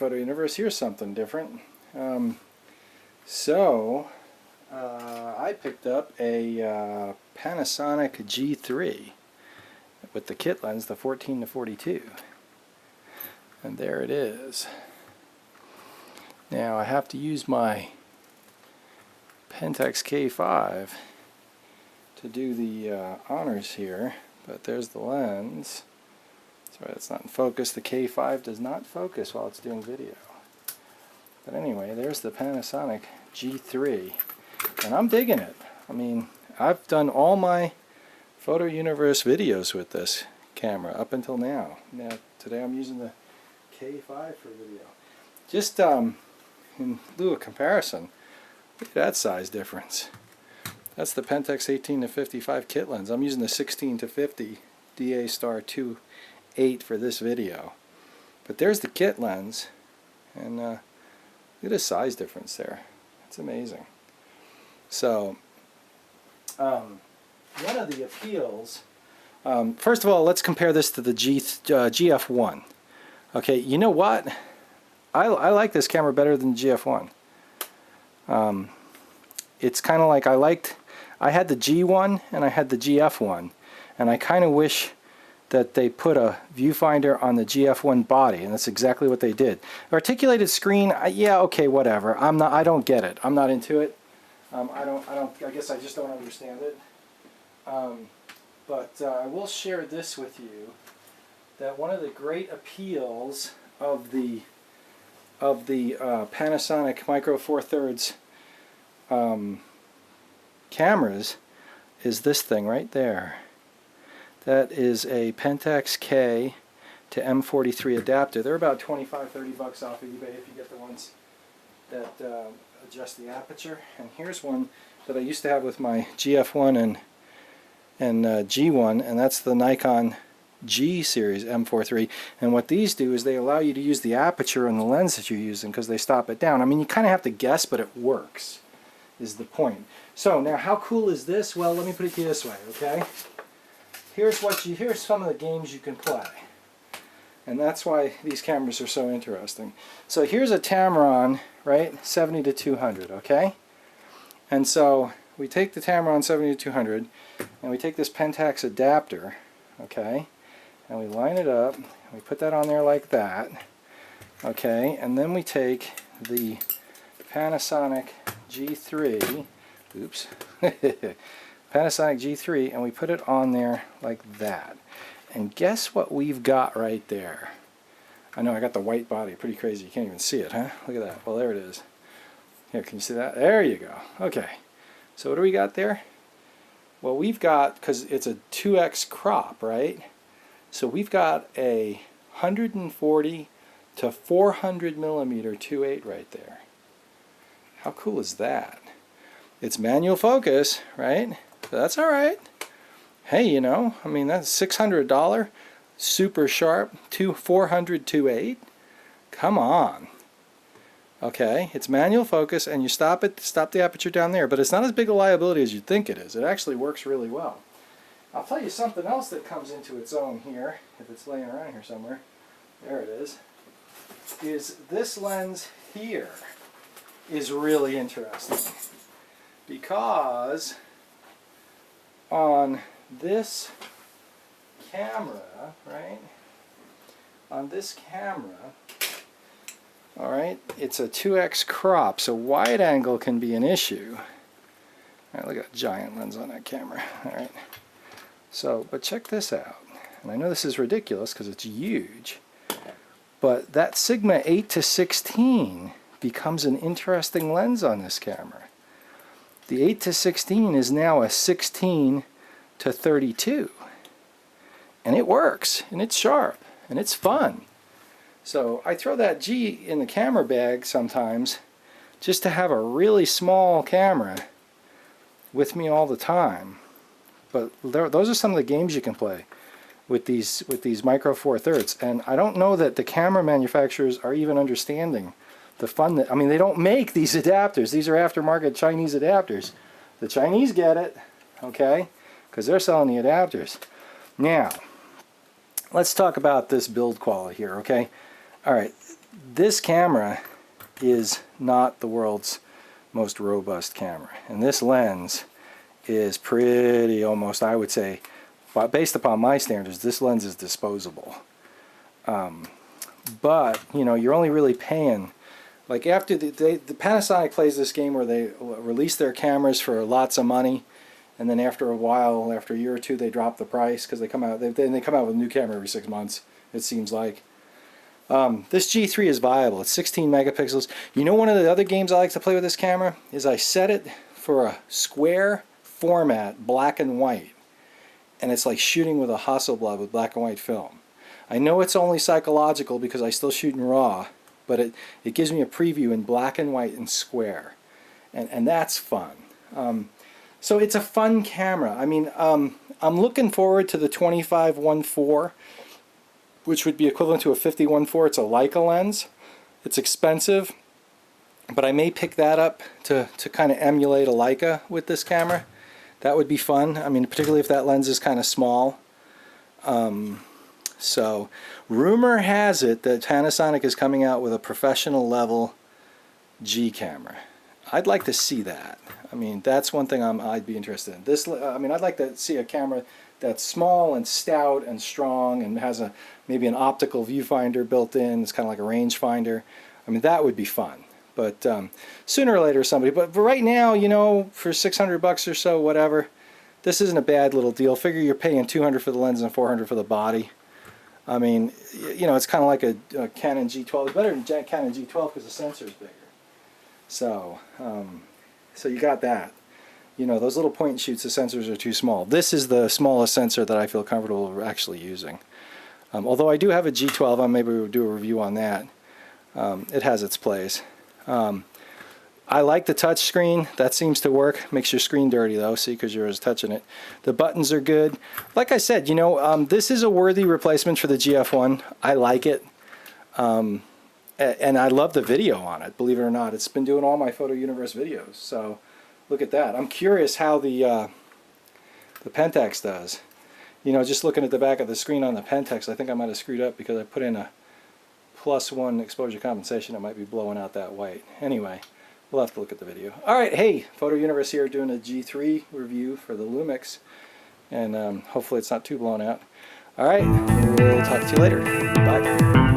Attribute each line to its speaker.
Speaker 1: Photo Universe. Here's something different. I picked up a Panasonic G3 with the kit lens, the 14-42. And there it is. Now I have to use my Pentax K5 to do the honors here, but there's the lens. Sorry, it's not in focus. The K5 does not focus while it's doing video. But anyway, there's the Panasonic G3, and I'm digging it. I mean, I've done all my Photo Universe videos with this camera up until now. Now today I'm using the K5 for video. Just in lieu of comparison, look at that size difference. That's the Pentax 18-55 kit lens. I'm using the 16-50 DA Star 2.8 for this video. But there's the kit lens, and look at the size difference there. It's amazing. So, one of the appeals, first of all, let's compare this to the GF1. Okay, you know what? I like this camera better than the GF1. It's kind of like I had the G1 and I had the GF1, and I kind of wish that they put a viewfinder on the GF1 body, and that's exactly what they did. Articulated screen, yeah, okay, whatever. I don't get it. I'm not into it. I guess I just don't understand it. But I will share this with you, that one of the great appeals of the Panasonic Micro Four Thirds cameras is this thing right there. That is a Pentax K to M43 adapter. They're about 25-30 bucks off of eBay if you get the ones that adjust the aperture. And here's one that I used to have with my GF1 and G1, and that's the Nikon G series M43. And what these do is they allow you to use the aperture on the lens that you're using because they stop it down. I mean, you kind of have to guess, but it works, is the point. So now, how cool is this? Well, let me put it to you this way, okay? Here's some of the games you can play, and that's why these cameras are so interesting. So here's a Tamron, right, 70-200, okay? And so we take the Tamron 70-200, and we take this Pentax adapter, okay, and we line it up, and we put that on there like that, okay, and then we take the Panasonic G3, oops, Panasonic G3, and we put it on there like that. And guess what we've got right there? I know I got the white body, pretty crazy. You can't even see it, huh? Look at that. Well, there it is. Here, can you see that? There you go. Okay. So what do we got there? Well, we've got, because it's a 2x crop, right? So we've got a 140 to 400 millimeter 2.8 right there. How cool is that? It's manual focus, right? So that's all right. Hey, you know, I mean, that's $600, super sharp, 400 2.8. Come on. Okay, it's manual focus, and you stop the aperture down there, but it's not as big a liability as you'd think it is. It actually works really well. I'll tell you something else that comes into its own here, if it's laying around here somewhere. There it is this lens here is really interesting, because on this camera, right, on this camera, alright, it's a 2x crop, so wide angle can be an issue. Alright, look at that giant lens on that camera. Alright, so, but check this out, and I know this is ridiculous because it's huge, but that Sigma 8-16 becomes an interesting lens on this camera. The 8-16 is now a 16-32, and it works, and it's sharp, and it's fun. So I throw that G in the camera bag sometimes just to have a really small camera with me all the time. But those are some of the games you can play with these Micro Four Thirds, and I don't know that the camera manufacturers are even understanding the fun that, I mean, they don't make these adapters. These are aftermarket Chinese adapters. The Chinese get it, okay, because they're selling the adapters. Now, let's talk about this build quality here, okay? All right, this camera is not the world's most robust camera, and this lens is pretty, almost, I would say, based upon my standards, this lens is disposable. But you know, you're only really paying, like, after the Panasonic plays this game where they release their cameras for lots of money, and then after a while, after a year or two, they drop the price because they come out with a new camera every 6 months, it seems like. This G3 is viable. It's 16 megapixels. You know, one of the other games I like to play with this camera is I set it for a square format, black and white, and it's like shooting with a Hasselblad with black and white film. I know it's only psychological because I still shoot in RAW, but it gives me a preview in black and white and square, and that's fun. So it's a fun camera. I mean, I'm looking forward to the 25-1.4, which would be equivalent to a 50-1.4. It's a Leica lens. It's expensive, but I may pick that up to kind of emulate a Leica with this camera. That would be fun. I mean, particularly if that lens is kind of small. So, rumor has it that Panasonic is coming out with a professional level G camera. I'd like to see that. I mean, that's one thing I'd be interested in. This, I mean, I'd like to see a camera that's small and stout and strong and has maybe an optical viewfinder built in. It's kind of like a rangefinder. I mean, that would be fun. But sooner or later, somebody. But for right now, you know, for $600 or so, whatever, this isn't a bad little deal. Figure you're paying $200 for the lens and $400 for the body. I mean, you know, it's kind of like a Canon G12. It's better than Canon G12 because the sensor's bigger. So, so you got that. You know, those little point and shoots, the sensors are too small. This is the smallest sensor that I feel comfortable actually using. Although I do have a G12, maybe we'll do a review on that. It has its place. I like the touch screen. That seems to work. Makes your screen dirty though, see, because you're just touching it. The buttons are good. Like I said, you know, this is a worthy replacement for the GF1. I like it. And I love the video on it, believe it or not. It's been doing all my Photo Universe videos. So look at that. I'm curious how the Pentax does. You know, just looking at the back of the screen on the Pentax, I think I might have screwed up because I put in a +1 exposure compensation. It might be blowing out that white. Anyway, we'll have to look at the video. Alright, hey, Photo Universe here doing a G3 review for the Lumix. And hopefully it's not too blown out. Alright, we'll talk to you later. Bye.